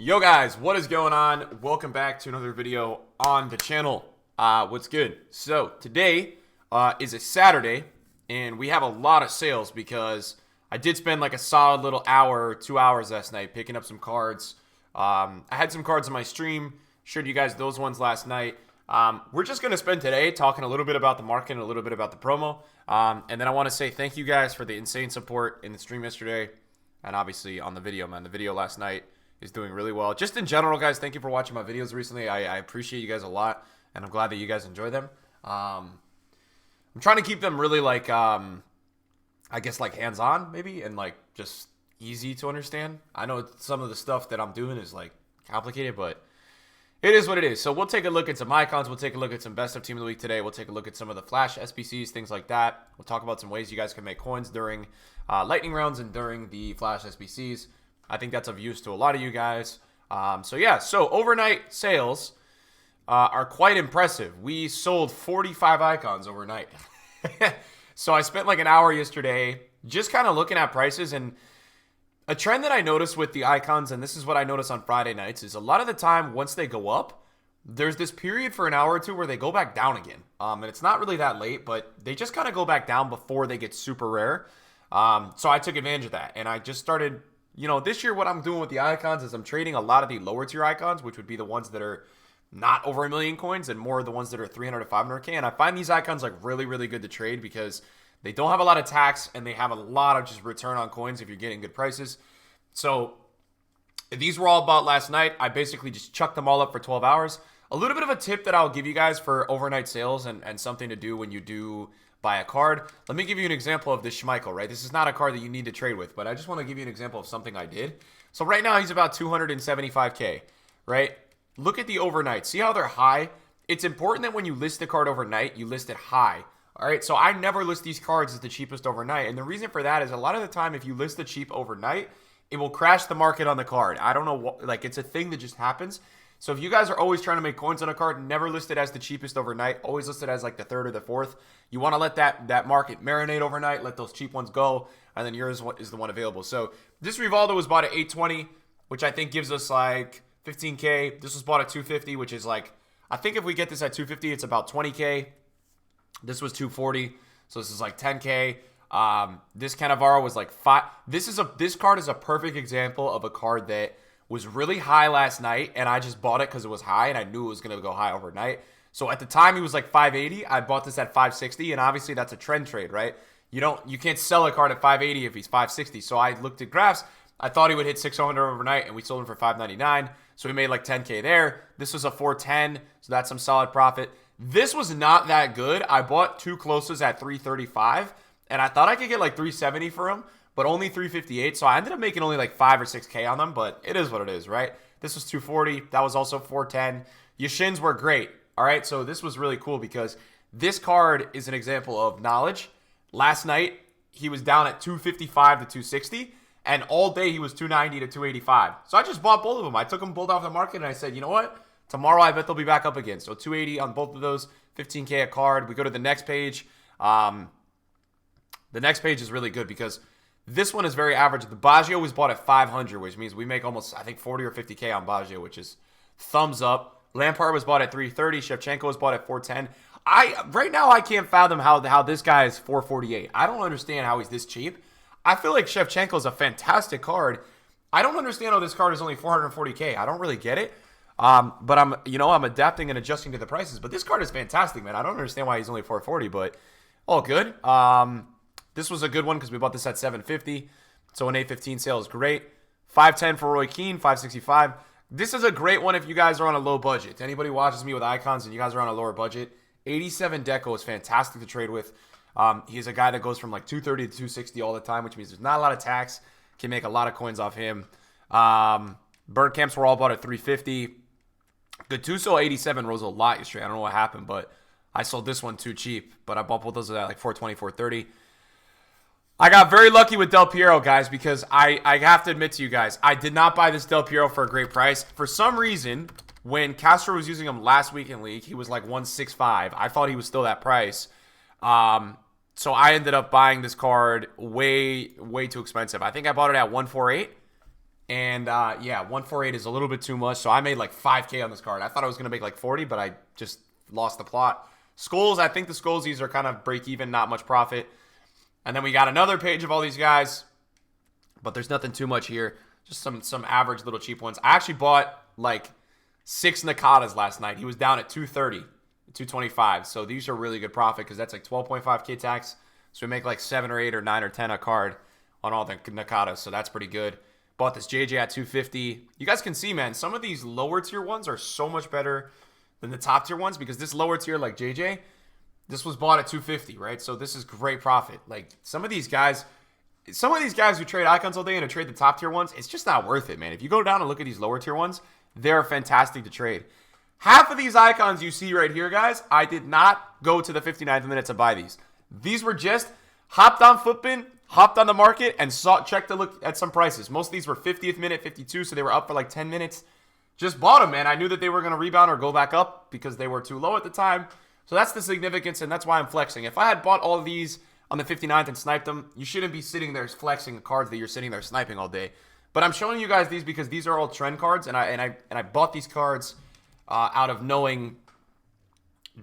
Yo guys, what is going on? Welcome back to another video on the channel. What's good? So today is a Saturday and we have a lot of sales because I did spend like a solid little hour, 2 hours last night picking up some cards. I had some cards on my stream, showed you guys those ones last night. We're just going to spend today talking a little bit about the market and a little bit about the promo. And then I want to say thank you guys for the insane support in the stream yesterday and obviously on the video, man. The video last night is doing really well. Just in general, guys, thank you for watching my videos recently. I appreciate you guys a lot, and I'm glad that you guys enjoy them. I'm trying to keep them really like, I guess like hands-on maybe, and like just easy to understand. I know some of the stuff that I'm doing is like complicated, but it is what it is. So we'll take a look at some icons. We'll take a look at some best of team of the week today. We'll take a look at some of the flash SBCs, things like that. We'll talk about some ways you guys can make coins during lightning rounds and during the flash SBCs. I think that's of use to a lot of you guys. So overnight sales are quite impressive. We sold 45 icons overnight. So I spent like an hour yesterday just kind of looking at prices, and a trend that I noticed with the icons, and this is what I notice on Friday nights, is a lot of the time once they go up, there's this period for an hour or two where they go back down again. And it's not really that late, but they just kind of go back down before they get super rare. So I took advantage of that, and I just started... You know, this year what I'm doing with the icons is I'm trading a lot of the lower tier icons, which would be the ones that are not over 1 million coins and more the ones that are 300 to 500k. And I find these icons like really, really good to trade because they don't have a lot of tax and they have a lot of just return on coins if you're getting good prices. So these were all bought last night. I basically just chucked them all up for 12 hours. A little bit of a tip that I'll give you guys for overnight sales and something to do when you do buy a card. Let me give you an example of this Schmeichel, right? This is not a card that you need to trade with, but I just want to give you an example of something I did. So right now he's about 275k, right? Look at the overnight. See how they're high? It's important that when you list the card overnight, you list it high. All right, so I never list these cards as the cheapest overnight. And the reason for that is a lot of the time, if you list the cheap overnight, it will crash the market on the card. I don't know what, like it's a thing that just happens. So if you guys are always trying to make coins on a card, never list it as the cheapest overnight. Always list it as like the third or the fourth. You want to let that market marinate overnight. Let those cheap ones go. And then yours is the one available. So this Rivaldo was bought at 820, which I think gives us like 15K. This was bought at 250, which is like, I think if we get this at 250, it's about 20K. This was 240. So this is like 10K. This Cannavaro was like 5. This card is a perfect example of a card that was really high last night, and I just bought it because it was high, and I knew it was going to go high overnight. So at the time, he was like 580. I bought this at 560, and obviously that's a trend trade, right? You can't sell a card at 580 if he's 560. So I looked at graphs. I thought he would hit 600 overnight, and we sold him for 599. So we made like 10K there. This was a 410, so that's some solid profit. This was not that good. I bought two closes at 335, and I thought I could get like 370 for him, but only 358. So I ended up making only like 5 or 6K on them, but it is what it is, right? This was 240. That was also 410. Yashins were great. All right, so this was really cool because this card is an example of knowledge. Last night, he was down at 255 to 260, and all day he was 290 to 285. So I just bought both of them. I took them both off the market, and I said, you know what? Tomorrow, I bet they'll be back up again. So 280 on both of those, 15K a card. We go to the next page. The next page is really good because this one is very average. The Baggio was bought at 500, which means we make almost, I think, 40 or 50K on Baggio, which is thumbs up. Lampard was bought at 330. Shevchenko was bought at 410. Right now, I can't fathom how this guy is 448. I don't understand how he's this cheap. I feel like Shevchenko is a fantastic card. I don't understand how this card is only 440K. I don't really get it. But I'm adapting and adjusting to the prices. But this card is fantastic, man. I don't understand why he's only 440, but all good. This was a good one because we bought this at 750. So an 815 sale is great. 510 for Roy Keane, 565. This is a great one if you guys are on a low budget. To anybody who watches me with icons and you guys are on a lower budget, 87 Deco is fantastic to trade with. He's a guy that goes from like 230 to 260 all the time, which means there's not a lot of tax. Can make a lot of coins off him. Bergkamps were all bought at 350. Gattuso 87 rose a lot yesterday. I don't know what happened, but I sold this one too cheap. But I bought both those at like 420, 430. I got very lucky with Del Piero, guys, because I have to admit to you guys, I did not buy this Del Piero for a great price. For some reason, when Castro was using him last week in League, he was like 165. I thought he was still that price. So I ended up buying this card way too expensive. I think I bought it at 148. And yeah, 148 is a little bit too much. So I made like 5K on this card. I thought I was going to make like 40, but I just lost the plot. Skulls, I think the Skulls, these are kind of break even, not much profit. And then we got another page of all these guys, but there's nothing too much here. Just some average little cheap ones. I actually bought like 6 Nakatas last night. He was down at 230, 225. So these are really good profit because that's like 12.5K tax. So we make like 7 or 8 or 9 or 10 a card on all the Nakatas. So that's pretty good. Bought this JJ at 250. You guys can see, man, some of these lower tier ones are so much better than the top tier ones because this lower tier like JJ, this was bought at 250, right? So this is great profit. Like some of these guys who trade icons all day and who trade the top tier ones, it's just not worth it, man. If you go down and look at these lower tier ones, they're fantastic to trade. Half of these icons you see right here, guys, I did not go to the 59th minute to buy these. These were just hopped on Footbin, hopped on the market, and checked to look at some prices. Most of these were 50th minute, 52, so they were up for like 10 minutes. Just bought them, man. I knew that they were going to rebound or go back up because they were too low at the time. So that's the significance, and that's why I'm flexing. If I had bought all of these on the 59th and sniped them, you shouldn't be sitting there flexing the cards that you're sitting there sniping all day. But I'm showing you guys these because these are all trend cards, and I bought these cards out of knowing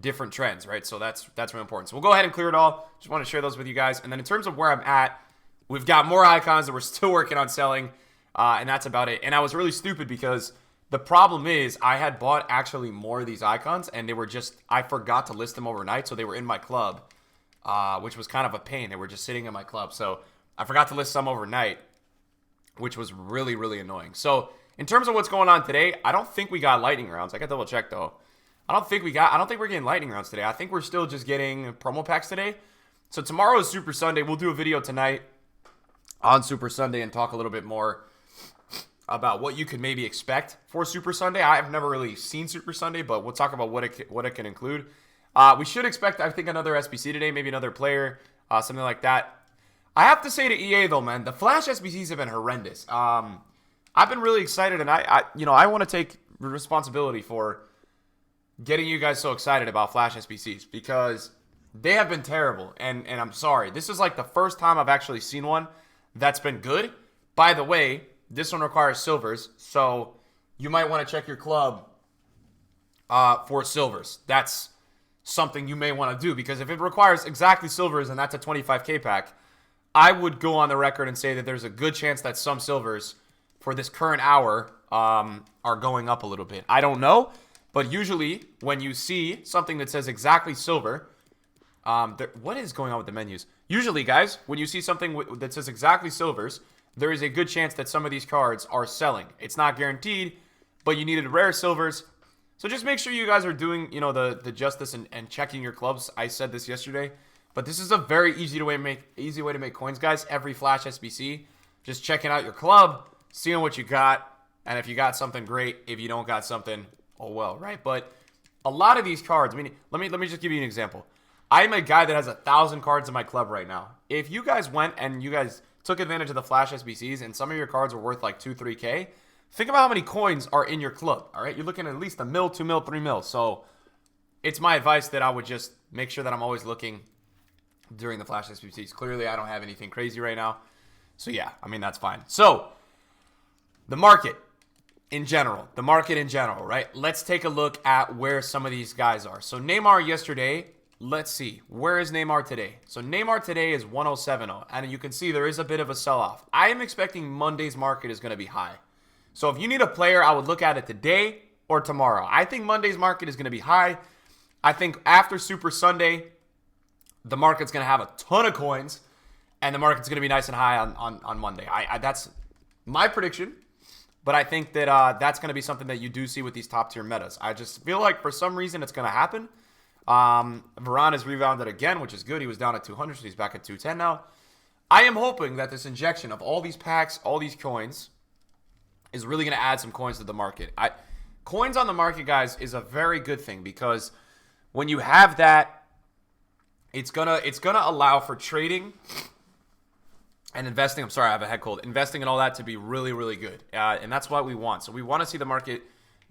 different trends, right? So that's really important. So we'll go ahead and clear it all. Just want to share those with you guys. And then in terms of where I'm at, we've got more icons that we're still working on selling, and that's about it. And I was really stupid because the problem is I had bought actually more of these icons, and they were just, I forgot to list them overnight, so they were in my club, which was kind of a pain. They were just sitting in my club. So I forgot to list some overnight, which was really, really annoying. So in terms of what's going on today, I don't think we got lightning rounds. I got to double check though. I don't think we're getting lightning rounds today. I think we're still just getting promo packs today. So tomorrow is Super Sunday. We'll do a video tonight on Super Sunday and talk a little bit more about what you could maybe expect for Super Sunday. I have never really seen Super Sunday, but we'll talk about what it can include. We should expect, I think, another SBC today, maybe another player, something like that. I have to say to EA though, man, the Flash SBCs have been horrendous. I've been really excited, and I want to take responsibility for getting you guys so excited about Flash SBCs because they have been terrible, and I'm sorry. This is like the first time I've actually seen one that's been good. By the way, this one requires silvers, so you might want to check your club for silvers. That's something you may want to do because if it requires exactly silvers and that's a 25K pack, I would go on the record and say that there's a good chance that some silvers for this current hour are going up a little bit. I don't know, but usually when you see something that says exactly silver, what is going on with the menus? Usually, guys, when you see something that says exactly silvers, there is a good chance that some of these cards are selling. It's not guaranteed, but you needed rare silvers. So just make sure you guys are doing, the justice and checking your clubs. I said this yesterday, but this is a very easy way to make coins, guys. Every Flash SBC, just checking out your club, seeing what you got, and if you got something, great. If you don't got something, oh well, right? But a lot of these cards, let me just give you an example. I'm a guy that has 1,000 cards in my club right now. If you guys went and you guys took advantage of the Flash SBCs and some of your cards were worth like 2-3K, think about how many coins are in your club, all right? You're looking at least $1 mil, $2 mil, $3 mil. So it's my advice that I would just make sure that I'm always looking during the Flash SBCs. Clearly, I don't have anything crazy right now. So yeah, that's fine. So the market in general, right? Let's take a look at where some of these guys are. So Neymar yesterday, let's see. Where is Neymar today? So Neymar today is 107.0. And you can see there is a bit of a sell-off. I am expecting Monday's market is going to be high. So if you need a player, I would look at it today or tomorrow. I think Monday's market is going to be high. I think after Super Sunday, the market's going to have a ton of coins. And the market's going to be nice and high on Monday. That's my prediction. But I think that that's going to be something that you do see with these top-tier metas. I just feel like for some reason it's going to happen. Varane has rebounded again, which is good. He was down at 200, so he's back at 210 now. I am hoping that this injection of all these packs, all these coins, is really going to add some coins to the market. Coins on the market, guys, is a very good thing because when you have that, it's gonna allow for trading and investing. I'm sorry, I have a head cold. Investing and all that to be really, really good, and that's what we want. So we want to see the market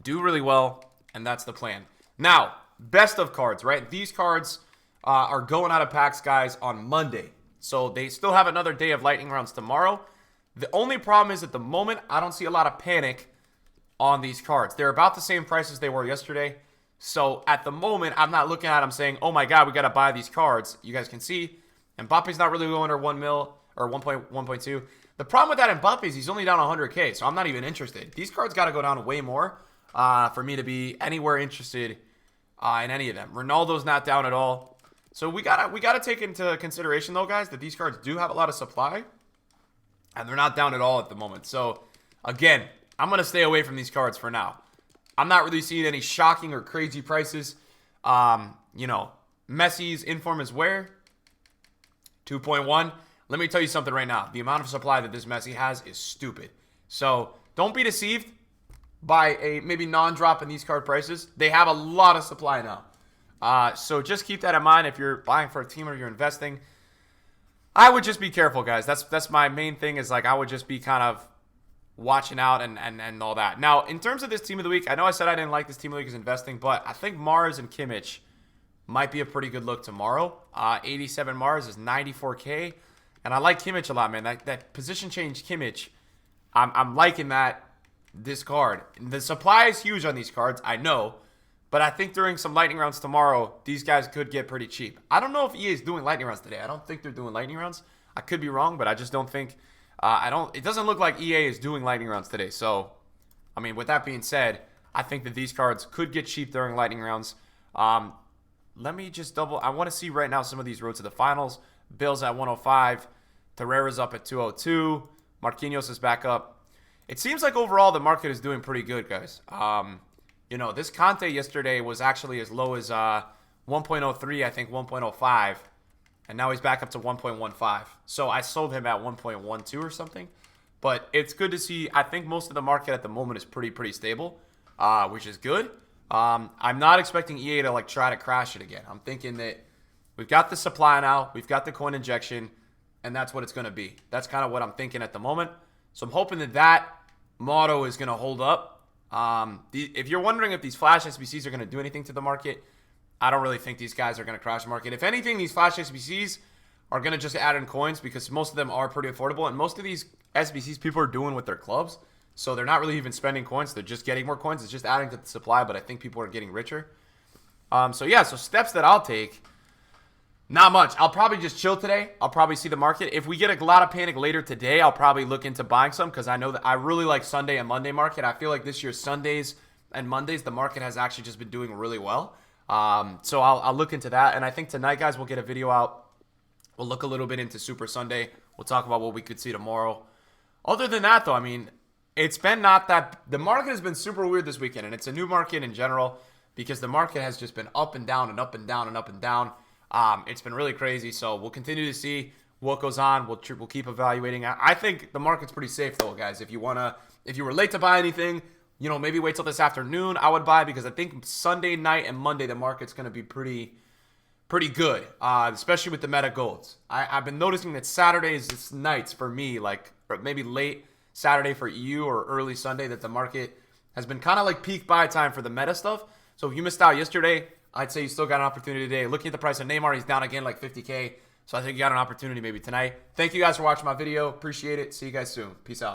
do really well, and that's the plan. Now, best of cards, right? These cards are going out of packs, guys, on Monday. So they still have another day of lightning rounds tomorrow. The only problem is at the moment, I don't see a lot of panic on these cards. They're about the same price as they were yesterday. So at the moment, I'm not looking at them saying, oh my God, we got to buy these cards. You guys can see Mbappe's not really going under 1 mil or 1.2. The problem with that Mbappe is he's only down 100K, so I'm not even interested. These cards got to go down way more for me to be anywhere interested in any of them. Ronaldo's not down at all. So we gotta take into consideration, though, guys, that these cards do have a lot of supply, and they're not down at all at the moment. So, again, I'm going to stay away from these cards for now. I'm not really seeing any shocking or crazy prices. You know, Messi's inform is where? 2.1. Let me tell you something right now. The amount of supply that this Messi has is stupid. So don't be deceived by a maybe non-drop in these card prices. They have a lot of supply now. So just keep that in mind if you're buying for a team or you're investing. I would just be careful, guys. That's my main thing is like I would just be kind of watching out and all that. Now, in terms of this team of the week, I know I said I didn't like this team of the week as investing, but I think Mars and Kimmich might be a pretty good look tomorrow. 87 Mars is 94K. And I like Kimmich a lot, man. That position change Kimmich, I'm liking this card. The supply is huge on these cards, I know. But I think during some lightning rounds tomorrow, these guys could get pretty cheap. I don't know if EA is doing lightning rounds today. I don't think they're doing lightning rounds. I could be wrong, but I just don't think... It doesn't look like EA is doing lightning rounds today. So, I mean, with that being said, I think that these cards could get cheap during lightning rounds. Let me just double... I want to see right now some of these roads to the finals. Bill's at 105. Torreira's up at 202. Marquinhos is back up. It seems like overall the market is doing pretty good, guys. You know, this Conte yesterday was actually as low as 1.03, I think 1.05. And now he's back up to 1.15. So I sold him at 1.12 or something. But it's good to see. I think most of the market at the moment is pretty stable, which is good. I'm not expecting EA to like try to crash it again. I'm thinking that we've got the supply now. We've got the coin injection. And that's what it's going to be. That's kind of what I'm thinking at the moment. So I'm hoping that motto is going to hold up. If you're wondering if these Flash SBCs are going to do anything to the market, I don't really think these guys are going to crash the market. If anything, these Flash SBCs are going to just add in coins because most of them are pretty affordable. And most of these SBCs people are doing with their clubs. So they're not really even spending coins. They're just getting more coins. It's just adding to the supply. But I think people are getting richer. So steps that I'll take. Not much. I'll probably just chill today. I'll probably see the market. If we get a lot of panic later today, I'll probably look into buying some because I know that I really like Sunday and Monday market. I feel like this year Sundays and Mondays, the market has actually just been doing really well. So I'll look into that. And I think tonight, guys, we'll get a video out. We'll look a little bit into Super Sunday. We'll talk about what we could see tomorrow. Other than that, though, I mean, it's been not that... The market has been super weird this weekend, and it's a new market in general because the market has just been up and down and up and down and up and down. It's been really crazy, so we'll continue to see what goes on. We'll keep evaluating. I think the market's pretty safe, though, guys. If you were late to buy anything, you know, maybe wait till this afternoon. I would buy because I think Sunday night and Monday the market's going to be pretty good, especially with the meta golds. I've been noticing that Saturdays nights for me, like or maybe late Saturday for you or early Sunday, that the market has been kind of like peak buy time for the meta stuff. So if you missed out yesterday, I'd say you still got an opportunity today. Looking at the price of Neymar, he's down again like 50K. So I think you got an opportunity maybe tonight. Thank you guys for watching my video. Appreciate it. See you guys soon. Peace out.